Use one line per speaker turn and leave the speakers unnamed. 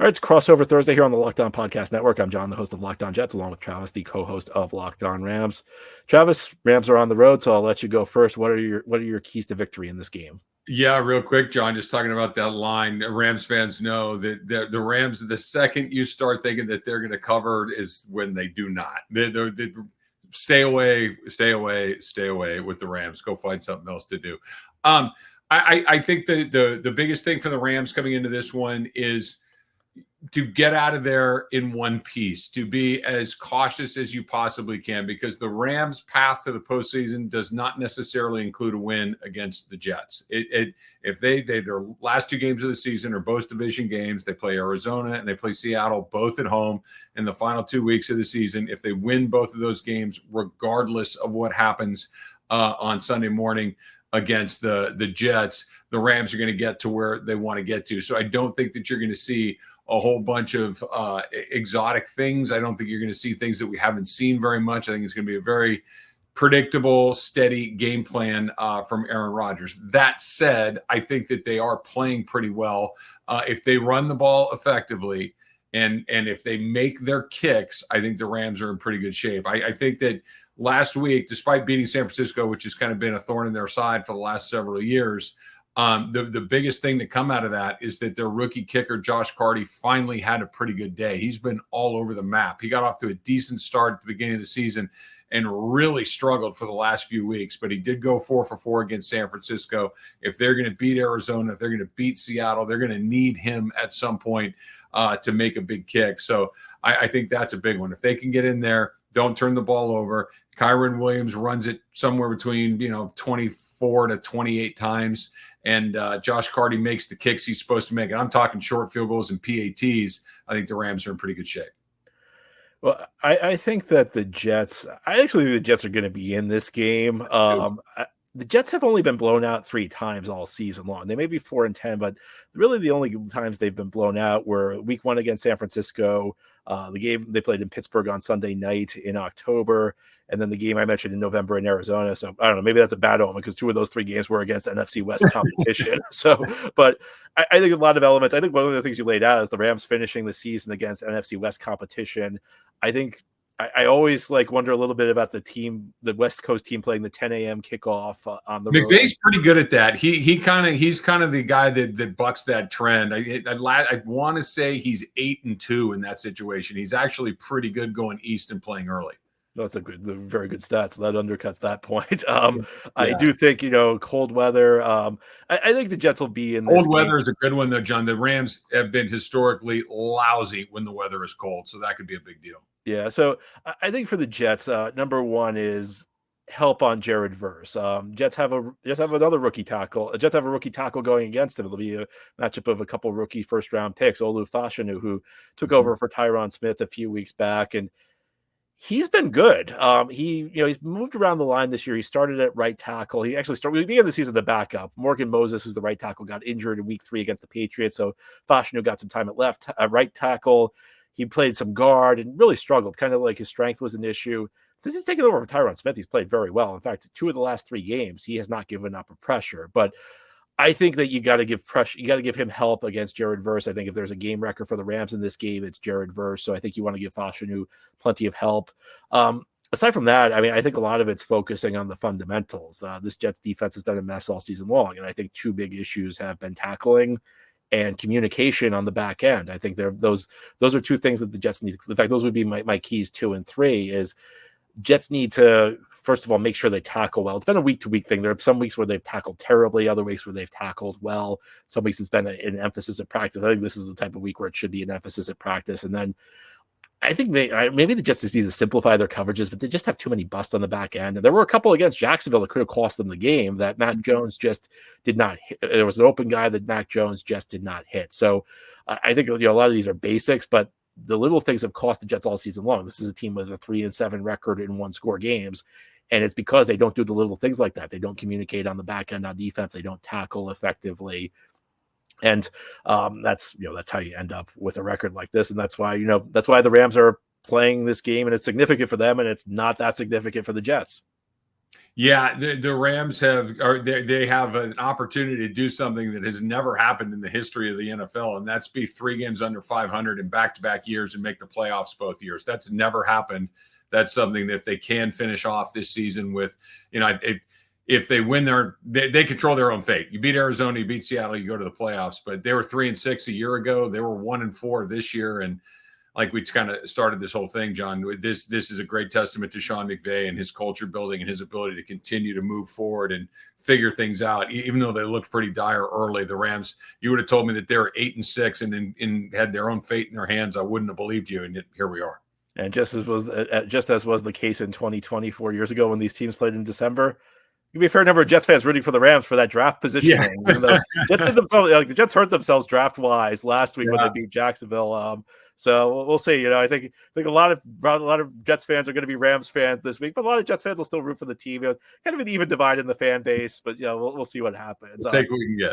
All right, it's Crossover Thursday here on the Locked On Podcast Network. I'm John, the host of Locked On Jets, along with Travis, the co-host of Locked On Rams. Travis, Rams are on the road, so I'll let you go first. What are your keys to victory in this game?
Yeah, real quick, John, just talking about that line. Rams fans know that the Rams, the second you start thinking that they're going to cover is when they do not. They stay away with the Rams. Go find something else to do. I think the biggest thing for the Rams coming into this one is to get out of there in one piece, to be as cautious as you possibly can, because the Rams' path to the postseason does not necessarily include a win against the Jets. If their last two games of the season are both division games, they play Arizona and they play Seattle both at home in the final 2 weeks of the season. If they win both of those games, regardless of what happens on Sunday morning against the Jets, the Rams are going to get to where they want to get to. So I don't think that you're going to see a whole bunch of exotic things. I don't think you're going to see things that we haven't seen very much. I think it's going to be a very predictable, steady game plan from Aaron Rodgers. That said, I think that they are playing pretty well. If they run the ball effectively and if they make their kicks, I think the Rams are in pretty good shape. I think that last week, despite beating San Francisco, which has kind of been a thorn in their side for the last several years, the biggest thing to come out of that is that their rookie kicker, Josh Carty, finally had a pretty good day. He's been all over the map. He got off to a decent start at the beginning of the season and really struggled for the last few weeks, but he did go 4 for 4 against San Francisco. If they're going to beat Arizona, if they're going to beat Seattle, they're going to need him at some point to make a big kick. So I think that's a big one. If they can get in there, don't turn the ball over. Kyron Williams runs it somewhere between 24 to 28 times. And Josh Carty makes the kicks he's supposed to make. And I'm talking short field goals and PATs. I think the Rams are in pretty good shape.
Well, I think that the Jets – I actually think the Jets are going to be in this game. The Jets have only been blown out 3 times all season long. They may be 4-10, but really the only times they've been blown out were week 1 against San Francisco, the game they played in Pittsburgh on Sunday night in October, and then the game I mentioned in November in Arizona. So I don't know, maybe that's a bad omen because 2 of those 3 games were against NFC West competition. But I think a lot of elements. I think one of the things you laid out is the Rams finishing the season against NFC West competition. I think I always wonder a little bit about the West Coast team playing the 10 a.m. kickoff on the road.
McVay's pretty good at that. He's kind of the guy that bucks that trend. I want to say he's 8-2 in that situation. He's actually pretty good going east and playing early.
That's very good stats. So that undercuts that point. I do think, cold weather. I think the Jets will be in this
cold weather is a good one, though, John. The Rams have been historically lousy when the weather is cold, so that could be a big deal.
Yeah, so I think for the Jets, number one is help on Jared Verse. Jets have another rookie tackle. Jets have a rookie tackle going against him. It'll be a matchup of a couple rookie first-round picks. Olu Fashanu, who took over for Tyron Smith a few weeks back, and he's been good. He's moved around the line this year. He started at right tackle. He actually started. We began the season the backup. Morgan Moses, who's the right tackle, got injured in week 3 against the Patriots, so Fashanu got some time at right tackle. He played some guard and really struggled, kind of like his strength was an issue. Since he's taken over for Tyron Smith, he's played very well. In fact, 2 of the last 3 games, he has not given up a pressure. But I think that you got to give pressure. You got to give him help against Jared Verse. I think if there's a game record for the Rams in this game, it's Jared Verse. So I think you want to give Fashanu plenty of help. Aside from that, I think a lot of it's focusing on the fundamentals. This Jets defense has been a mess all season long, and I think 2 big issues have been tackling and communication on the back end. I think those are 2 things that the Jets need. In fact, those would be my keys 2 and 3 is Jets need to, first of all, make sure they tackle well. It's been a week-to-week thing. There are some weeks where they've tackled terribly, other weeks where they've tackled well. Some weeks it's been an emphasis at practice. I think this is the type of week where it should be an emphasis at practice. And then I think maybe the Jets just need to simplify their coverages, but they just have too many busts on the back end. And there were a couple against Jacksonville that could have cost them the game that Mac Jones just did not hit. There was an open guy that Mac Jones just did not hit. So I think a lot of these are basics, but the little things have cost the Jets all season long. This is a team with a 3-7 record in 1-score games. And it's because they don't do the little things like that. They don't communicate on the back end on defense. They don't tackle effectively. And that's how you end up with a record like this. And that's why the Rams are playing this game, and it's significant for them, and it's not that significant for the Jets.
Yeah, the Rams they have an opportunity to do something that has never happened in the history of the NFL, and that's be 3 games under 500 in back-to-back years and make the playoffs both years. That's never happened. That's something that if they can finish off this season with, if they win they control their own fate. You beat Arizona, you beat Seattle, you go to the playoffs. But they were 3-6 a year ago. They were 1-4 this year, and like we kind of started this whole thing, John. This is a great testament to Sean McVay and his culture building and his ability to continue to move forward and figure things out. Even though they looked pretty dire early, the Rams. You would have told me that they were 8-6 and had their own fate in their hands. I wouldn't have believed you, and here we are.
And just as was the case in 2020, 4 years ago, when these teams played in December, could be a fair number of Jets fans rooting for the Rams for that draft positioning.
Yeah.
The Jets hurt themselves draft wise last week when they beat Jacksonville. So we'll see. I think a lot of Jets fans are going to be Rams fans this week, but a lot of Jets fans will still root for the team. Kind of an even divide in the fan base, but we'll see what happens.
We'll take what we can get.